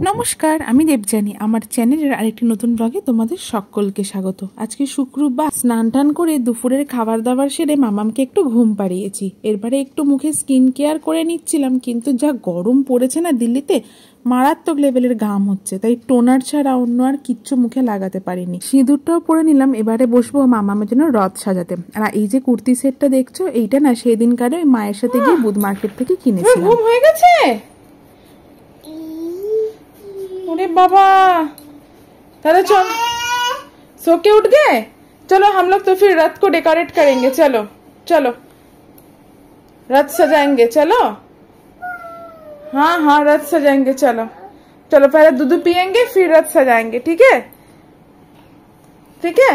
নমস্কার, আমি দেবযানী। আমার চ্যানেলের আরেকটি নতুন ব্লগে তোমাদের সকলকে স্বাগত। আজকে শুক্রবার, স্নান টান করে দুপুরের খাবার দাবার সেরে মামামকে একটু ঘুম পাড়িয়েছি। এরপরে একটু মুখে স্কিন কেয়ার করে নিচ্ছিলাম, কিন্তু যা গরম পড়েছে না দিল্লিতে, মারাত্মক লেভেলের ঘাম হচ্ছে, তাই টোনার ছাড়া অন্য আর কিচ্ছু মুখে লাগাতে পারিনি। সিঁদুরটাও পরে নিলাম। এবারে বসবো মামামের জন্য রথ সাজাতে। আর এই যে কুর্তি সেটটা দেখছো, এইটা না সেদিনকারে ওই মায়ের সাথে গিয়ে বুধ মার্কেট থেকে কিনেছিলাম। ঘুম হয়ে গেছে? अरे बाबा, दादा चल, सो के उठ गए? चलो हम लोग तो फिर रथ को डेकोरेट करेंगे। चलो चलो रथ सजाएंगे। चलो हाँ हाँ रथ सजाएंगे। चलो चलो पहले दूध पियेंगे फिर रथ सजाएंगे। ठीक है ठीक है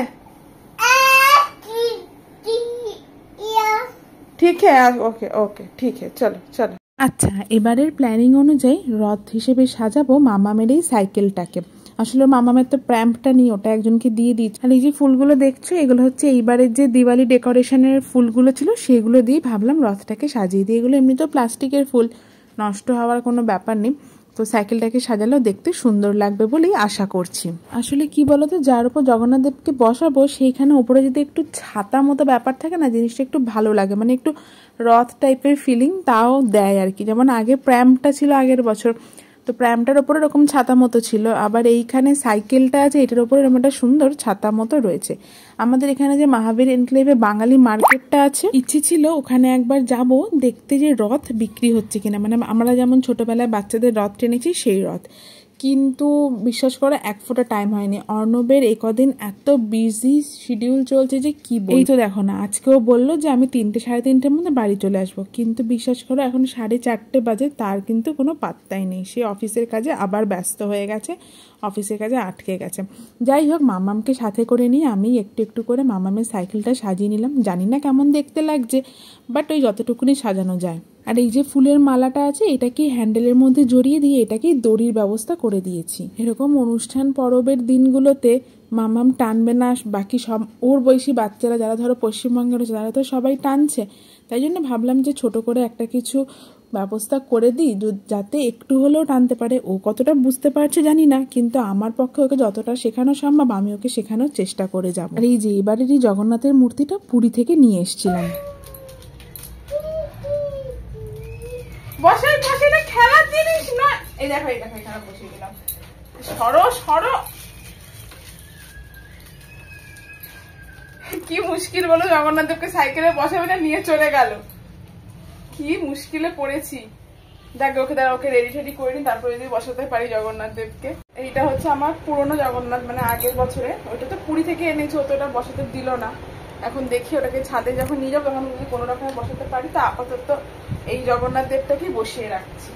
ठीक है ओके ओके ठीक है चलो चलो। আচ্ছা, এবারের প্ল্যানিং অনুযায়ী রথ হিসেবে সাজাবো মামামের এই সাইকেলটাকে। আসলে মামামের তো প্র্যাম্পটা নিয়ে ওটা একজনকে দিয়ে দিচ্ছি। আর এই যে ফুলগুলো দেখছো, এগুলো হচ্ছে এইবারের যে দিওয়ালি ডেকোরেশনের ফুলগুলো ছিল সেগুলো দিয়ে ভাবলাম রথটাকে সাজিয়ে দিই। এগুলো এমনি তো প্লাস্টিকের ফুল, নষ্ট হওয়ার কোনো ব্যাপার নেই, তো সাইকেলটাকে সাজালেও দেখতে সুন্দর লাগবে বলেই আশা করছি। আসলে কি বলতো, যার উপর জগন্নাথ দেবকে বসাবো সেইখানে উপরে যদি একটু ছাতা মতো ব্যাপার থাকে না, জিনিসটা একটু ভালো লাগে, মানে একটু রথ টাইপের ফিলিং তাও দেয় আর কি। যেমন আগে প্র্যামটা ছিল আগের বছর, তো প্র্যামটার ওপরে এরকম ছাতা মতো ছিল, আবার এইখানে সাইকেলটা আছে এটার ওপরে এরকম একটা সুন্দর ছাতা মতো রয়েছে। আমাদের এখানে যে মহাবীর এনক্লেভে বাঙালি মার্কেটটা আছে, ইচ্ছে ছিল ওখানে একবার যাব দেখতে যে রথ বিক্রি হচ্ছে কিনা, মানে আমরা যেমন ছোটবেলায় বাচ্চাদের রথ টেনেছি সেই রথ। কিন্তু বিশ্বাস করে এক ফোঁটা টাইম হয়নি। অর্ণবের একদিন এত বিজি শিডিউল চলছে যে কি বল। এই তো দেখো না, আজকেও বললো যে আমি 3টে সাড়ে 3টের মধ্যে বাড়ি চলে আসবো, কিন্তু বিশ্বাস করো এখন 4:30 বাজে, তার কিন্তু কোনো পাত্তাই নেই। সে অফিসের কাজে আবার ব্যস্ত হয়ে গেছে, অফিসের কাজে আটকে গেছে। যাই হোক, মামামকে সাথে করে নিয়ে আমি একটু একটু করে মামামের সাইকেলটা সাজিয়ে নিলাম। জানি না কেমন দেখতে লাগছে, বাট ওই যতটুকুনি সাজানো যায়। আর এই যে ফুলের মালাটা আছে, এটাকে হ্যান্ডেলের মধ্যে জড়িয়ে দিয়ে এটাকেই দড়ির ব্যবস্থা করে দিয়েছি। এরকম অনুষ্ঠান পরবের দিনগুলোতে মামাম টানবে না, বাকি সব ওর বয়সী বাচ্চারা যারা ধরো পশ্চিমবঙ্গের রয়েছে তারা তো সবাই টানছে, তাই জন্য ভাবলাম যে ছোট করে একটা কিছু ব্যবস্থা করে দিই যাতে একটু হলেও টানতে পারে। ও কতটা বুঝতে পারছে জানি না, কিন্তু আমার পক্ষে ওকে যতটা শেখানো সম্ভব আমি ওকে শেখানোর চেষ্টা করে যাবো। আর এই যে এবারের এই জগন্নাথের মূর্তিটা পুরী থেকে নিয়ে এসেছিলাম। বসাই বসাই না, খেলার জিনিস না। এই দেখো এই দেখো এখানে বসিয়ে দিলাম। সরো সরো, কি মুশকিল বলো, জগন্নাথ দেবকে সাইকেলে বসাবে না, নিয়ে চলে গেল। কি মুশকিলে পড়েছি। দেখ ওকে দাঁড়া, ওকে রেডি টেডি করে নি, তারপরে যদি বসাতে পারি জগন্নাথ দেবকে। এইটা হচ্ছে আমার পুরনো জগন্নাথ, মানে আগের বছরে। ওটা তো পুরী থেকে এনেছি, ও তো ওটা বসাতে দিল না। এখন দেখি ওটাকে ছাদে যখন নিয়ে যাবো তখন যদি কোনো রকমে বসাতে পারি, তা আপাতত এই জগন্নাথ দেবটাকেই বসিয়ে রাখছি।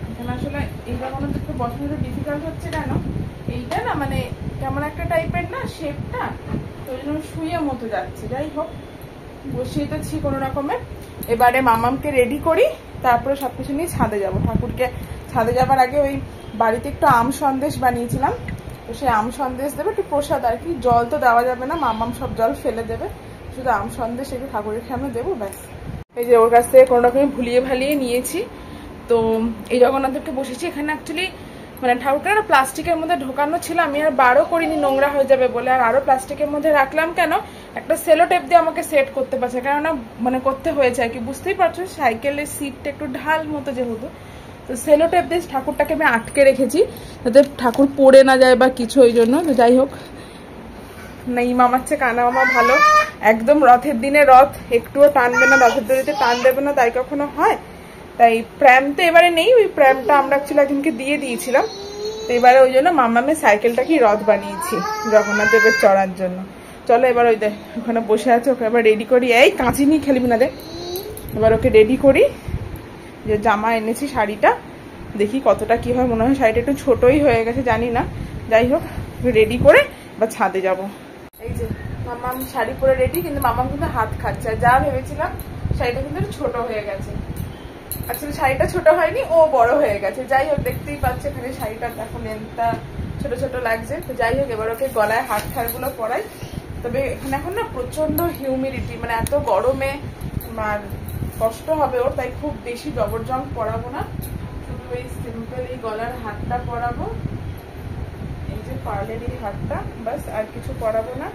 এখানে আসলে এই জগন্নাথ দেবকে বসানো ডিফিকাল্ট হচ্ছে কেন, এইটা না মানে কেমন একটা টাইপের না শেপটা, তো ওই জন্য শুয়ে মতো যাচ্ছে। যাই হোক, বসিয়ে দিচ্ছি কোনো রকমে। এবারে মামামকে রেডি করি, তারপরে সবকিছু নিয়ে ছাদে যাবো। ঠাকুরকে ছাদে যাবার আগে ওই বাড়িতে একটু আম সন্দেশ বানিয়েছিলাম, তো সেই আম সন্দেশ দেবে, একটু প্রসাদ আর কি। জল তো দেওয়া যাবে না, মামাম সব জল ফেলে দেবে, শুধু আম সন্দেশ একটু ঠাকুরের সামনে দেবো, ব্যাস। এই যে ওর কাছ থেকে কোনো রকমে ভুলিয়ে ভালিয়ে নিয়েছি। তো এই জগন্নাথকে বসেছি এখানে। অ্যাকচুয়ালি মানে ঠাকুরকে না প্লাস্টিকের মধ্যে ঢোকানো ছিল, আমি আর বারও করিনি নোংরা হয়ে যাবে বলে, আর আরো প্লাস্টিকের মধ্যে রাখলাম কেন, একটা সেলো টেপ দিয়ে আমাকে সেট করতে পারছে, কেননা মানে করতে হয়েছে আর কি। বুঝতেই পারছো সাইকেলের সিটটা একটু ঢাল মতো যেহেতু, তো সেলো টেপ দিয়ে ঠাকুরটাকে আমি আটকে রেখেছি যাতে ঠাকুর পড়ে না যায় বা কিছু, ওই জন্য। তো যাই হোক, না এই মামার চেয়ে কানা মামা ভালো, একদম রথের দিনে রথ একটুও টানবে না, রথের দড়িতে টান দেবে না, তাই কখনো হয়। তাই প্র্যাম তো এবারে নেই, ওই প্র্যামটা আমরা অ্যাকচুয়ালি একজনকে দিয়ে দিয়েছিলাম, তো এবারে ওই জন্য মামামের সাইকেলটাকে রথ বানিয়েছি জগন্নাথ দেবের চড়ার জন্য। চলো এবার ওই দেখ ওখানে বসে আছে, ওকে এবার রেডি করি। এই কাঁচি নিয়ে খেলবি না রে। এবার ওকে রেডি করি, যে জামা এনেছি শাড়িটা, দেখি কতটা কি হয়। মনে হয় শাড়িটা একটু ছোটই হয়ে গেছে, জানি না। যাই হোক, রেডি করে এবার ছাদে যাব। এই যে মামাম শাড়ি পরে রেডি, কিন্তু মামাম কিন্তু হাত খাচ্ছে। আর যা ভেবেছিলাম শাড়িটা কিন্তু ছোট হয়ে গেছে, আসলে শাড়িটা ছোট হয়নি, ও বড় হয়ে গেছে। যাই হোক, দেখতেই পাচ্ছে এখানে শাড়িটা এখন লেন্থটা ছোট ছোট লাগছে। তো যাই হোক, এবার ওকে গলায় হাত খাড়গুলো পরাই। তবে এখানে এখন না প্রচন্ড হিউমিডিটি, মানে এত গরমে আর কষ্ট হবে ওর, তাই খুব বেশি জবরদস্ত পরাবো না, শুধু এই সিম্পল এই গলার হাতটা পরাবো, এই যে পার্লের এই হাতটা, বাস, আর কিছু পরাবো না।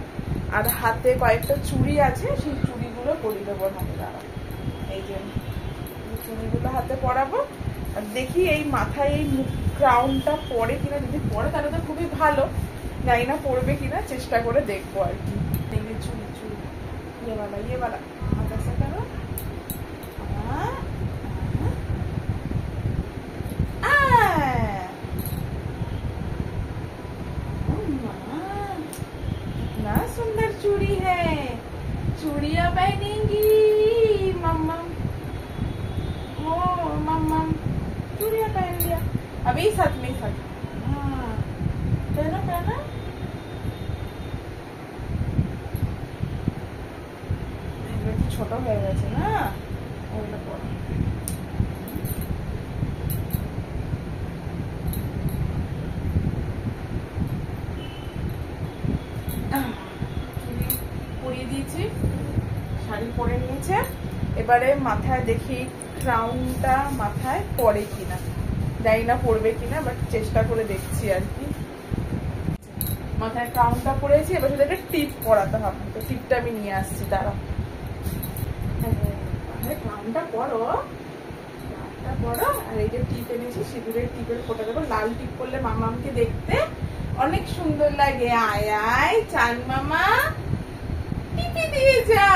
আর হাতে কয়েকটা চুড়ি আছে, সেই চুড়িগুলো পরিয়ে দেবো হাতে। দাঁড়া, এই যে চুড়িগুলো হাতে পরাবো। আর দেখি এই মাথায় এই ক্রাউনটা পরে কিনা, যদি পরে তাহলে তো খুবই ভালো, জানি না পরবে কিনা, চেষ্টা করে দেখবো আর কি। চুড়ি চুড়ি ইয়ে বালা হাতে কেন ना, सुंदर चूड़ी है, चूड़ियां पहनेंगी मम्मा। ओ मम्मा चूड़ियां पहन लिया, अभी साथ में साथ। हाँ पहना पहना, ছোট হয়ে গেছে না, ওইটা পড়ো। পরিয়ে দিয়েছি, শাড়ি পরে নিয়েছে। এবারে মাথায় দেখি ক্রাউনটা মাথায় পরে কিনা, জানি না পরবে কিনা, বাট চেষ্টা করে দেখছি আর কি। মাথায় ক্রাউনটা পরেছি, এবার সেটাকে টিপ পরাতে হবে, তো টিপটা আমি নিয়ে আসছি, দাঁড়াও। ক্রাউনটা পরো, আর এই যে টিপ এনেছি, সিঁদুরের টিপের ফোটা দেবো। লাল টিপ করলে মামামকে দেখতে অনেক সুন্দর লাগে। আয় আয় চান মামা, টিপে দিয়ে যা।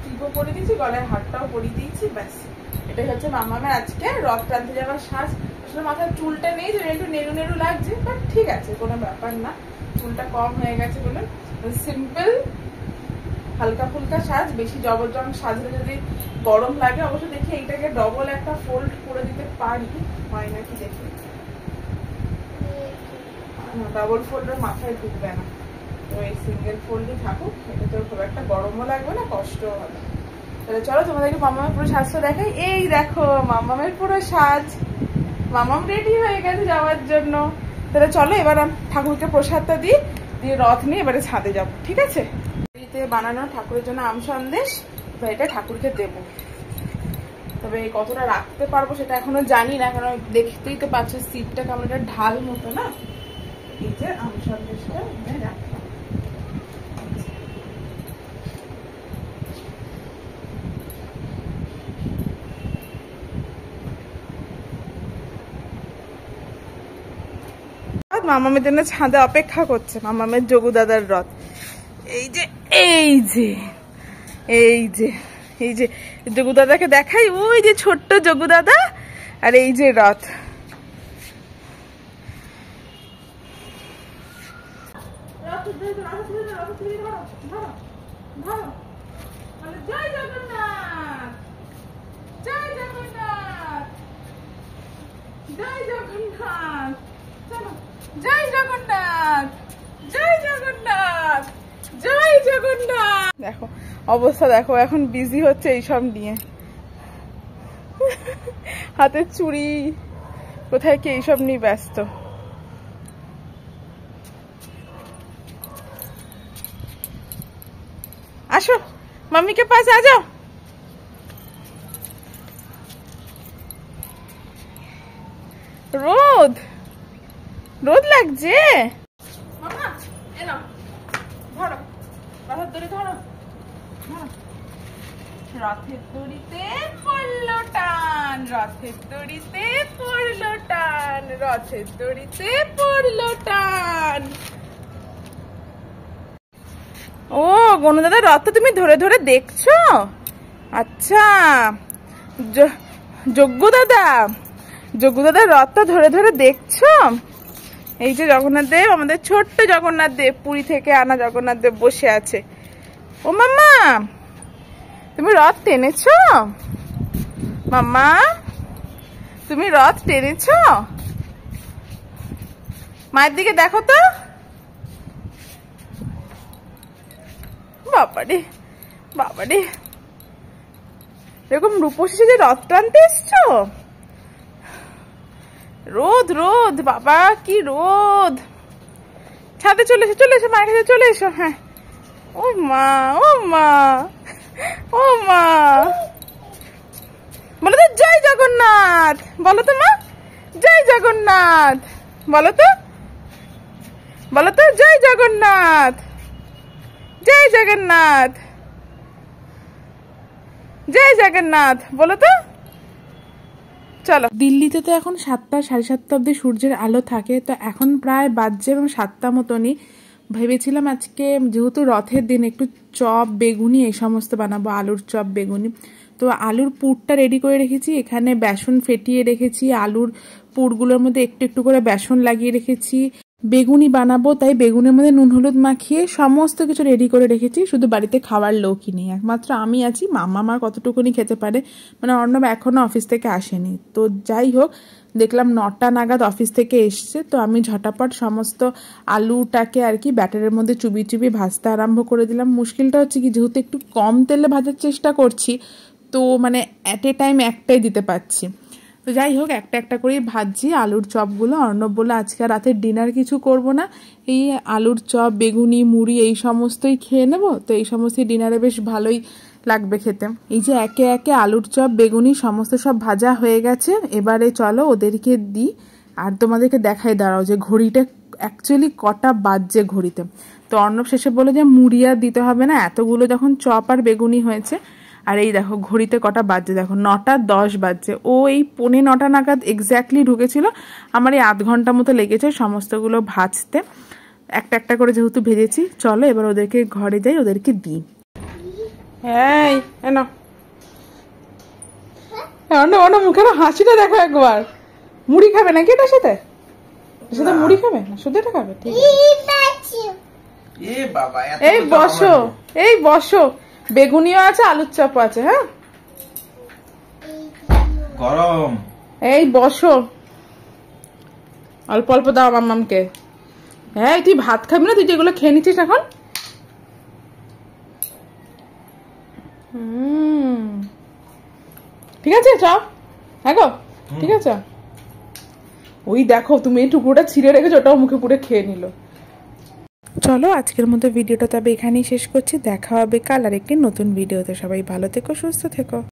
টিপও পরে দিয়েছি, গলায় হাতটাও পরিয়ে দিয়েছি, ব্যাস। এটাই হচ্ছে মামামের আজকে রথ টানতে যাওয়ার সাজ। আসলে মাথার চুলটা নেই, যে একটু নেরু নেরু লাগছে, বাট ঠিক আছে, কোনো ব্যাপার না, চুলটা কম হয়ে গেছে বলে। সিম্পল হালকা ফুলকা সাজ, বেশি জবরদস্ত সাজলে যদি গরম লাগে, অবশ্য দেখি এইটাকে ডবল একটা ফোল্ড করে দিতে পারি, হয় নাকি দেখি। ডবল ফোল্ডের মাথায় ঢুকবে না, তো এই সিঙ্গেল ফোল্ডই থাকুক, এটা তো খুব একটা গরমও লাগবে না, কষ্টও হবে। তাহলে চলো তোমাদেরকে মামামের পুরো সাজটা দেখাই। এই দেখো মামামের পুরো সাজ, মামাম রেডি হয়ে গেছে যাওয়ার জন্য। তাহলে চলো এবার ঠাকুরকে প্রসাদটা দিয়ে রথ নিয়ে এবারে ছাদে যাবো, ঠিক আছে? বানানো ঠাকুরের জন্য আম সন্দেশ, এটা ঠাকুরকে দেব। তবে কতটা রাখতে পারবো সেটা এখনো জানি না, কারণ দেখতেই তো পাচ্ছ সিটটা কেমন একটা ঢাল মতো না। এই যে আম সন্দেশটা রাখলাম। মামামের জন্য ছাদে অপেক্ষা করছে, মামামের যোগু দাদার রথ। এই যে এই যে এই যে এই যে যোগু দাদাকে দেখাই, ওই যে ছোট্ট যোগু দাদা, আর এই যে রথ। জয় জগন্নাথ, জয় জগন্নাথ, জয় জগন্নাথ, জয় জগন্নাথ, জয় জগন্নাথ, জয় জগন্নাথ। দেখো অবস্থা দেখো, এখন বিজি হচ্ছে এইসব নিয়ে, হাতের চুড়ি কোথায় কি এইসব নিয়ে ব্যস্ত। আসো मम्मी के पास आ जाओ। রোদ রোদ লাগছে। মামা এনো ধরো, রথের দড়ি ধরো, রথের দড়িতে পড়লো টান, রথের দড়িতে পড়লো টান, রথের দড়িতে পড়লো টান। ও গনু দাদা, রথ তো তুমি ধরে ধরে দেখছো? আচ্ছা, যজ্ঞ দাদা, যজ্ঞ দাদা রথটা ধরে ধরে দেখছো? এই যে জগন্নাথ দেব, আমাদের ছোট্ট জগন্নাথ দেব, পুরী থেকে আনা জগন্নাথ দেব বসে আছে। ও মাম্মা, তুমি রথ টেনেছো? মাম্মা তুমি রথ টেনেছো? মায়ের দিকে দেখো তো। বাবারে বাবারে, এরকম রূপসী যে রথ টানতে এসছো? রোদ রোদ বাবা, কি রোদ। ছাদে চলে এসো, চলে এসো, মায়ের কাছে চলে এসো। হ্যাঁ ও মা, ও মা, ও মা, বলো তো জয় জগন্নাথ, বলো তো মা, জয় জগন্নাথ, বলো তো, বলো তো জয় জগন্নাথ, জয় জগন্নাথ, জয় জগন্নাথ, বলো তো। চলো, দিল্লিতে তো এখন 7টা 7:30 অব্দি সূর্যের আলো থাকে, তো এখন প্রায় বাজছে এবং 7টা মতনই। ভেবেছিলাম আজকে যেহেতু রথের দিন একটু চপ বেগুনি এই সমস্ত বানাবো, আলুর চপ বেগুনি। তো আলুর পুরটা রেডি করে রেখেছি, এখানে বেসন ফেটিয়ে রেখেছি, আলুর পুরগুলোর মধ্যে একটু একটু করে বেসন লাগিয়ে রেখেছি। বেগুনি বানাবো তাই বেগুনের মধ্যে নুন হলুদ মাখিয়ে সমস্ত কিছু রেডি করে রেখেছি। শুধু বাড়িতে খাওয়ার লোকই নেই, একমাত্র আমি আছি। মামা আমার কতটুকুনি খেতে পারে, মানে অর্ণব এখনো অফিস থেকে আসেনি। তো যাই হোক, দেখলাম 9টা নাগাদ অফিস থেকে এসছে, তো আমি ঝটাপট সমস্ত আলুটাকে আর কি ব্যাটারের মধ্যে চুবিয়ে চুবিয়ে ভাজতে আরম্ভ করে দিলাম। মুশকিলটা হচ্ছে কি, যেহেতু একটু কম তেলে ভাজার চেষ্টা করছি, তো মানে অ্যাট এ টাইম একটাই দিতে পারছি। তো যাই হোক, একটা একটা করেই ভাজছি আলুর চপগুলো। অর্ণব বলে আজকে রাতের ডিনার কিছু করব না, এই আলুর চপ বেগুনি মুড়ি এই সমস্তই খেয়ে নেব। তো এই সমস্ত ডিনারে বেশ ভালোই লাগবে খেতে। এই যে একে একে আলুর চপ বেগুনি সমস্ত সব ভাজা হয়ে গেছে, এবারে চলো ওদেরকে দিই। আর তোমাদেরকে দেখাই, দাঁড়াও যে ঘড়িটা অ্যাকচুয়ালি কটা বাজছে ঘড়িতে। তো অর্ণব শেষে বলে যে মুড়ি আর দিতে হবে না, এতগুলো যখন চপ আর বেগুনি হয়েছে। আর এই দেখো ঘড়িতে কটা বাজছে, দেখো 9:10 বাজছে। ও এই 9:15 নাগাদ এক্স্যাক্টলি ঢুকেছিল। আমার এই আধ ঘন্টা মতো লেগেছে সমস্তগুলো ভাজতে, একটা একটা করে যেহেতু ভেজেছি। চলো এবার ওদেরকে ঘরে যাই, ওদেরকে দিই। এই না মুখে হাসিটা দেখো একবার। মুড়ি খাবে নাকি এটার সাথে? সাথে মুড়ি খাবে না, শুধু এটা খাবে? ঠিক আছে, এই বসো, এই বসো। বেগুনিও আছে, আলুর চপ আছে। হ্যাঁ, গরম। এই বসো, অল্প অল্প দাও মাম্মামকে। হ্যাঁ, তুই ভাত খাবি না? তুই যেগুলো খেয়ে নিচ্ছিস এখন। ঠিক আছে, চপ। হ্যাঁ গো, ঠিক আছে। ওই দেখো, তুমি এই টুকরোটা ছিঁড়ে রেখেছো, ওটাও মুখে পুরো খেয়ে নিল। চলো আজকের মতো ভিডিওটা তবে এখানেই শেষ করছি। দেখা হবে কাল আর একটি নতুন ভিডিওতে। সবাই ভালো থেকো, সুস্থ থেকো।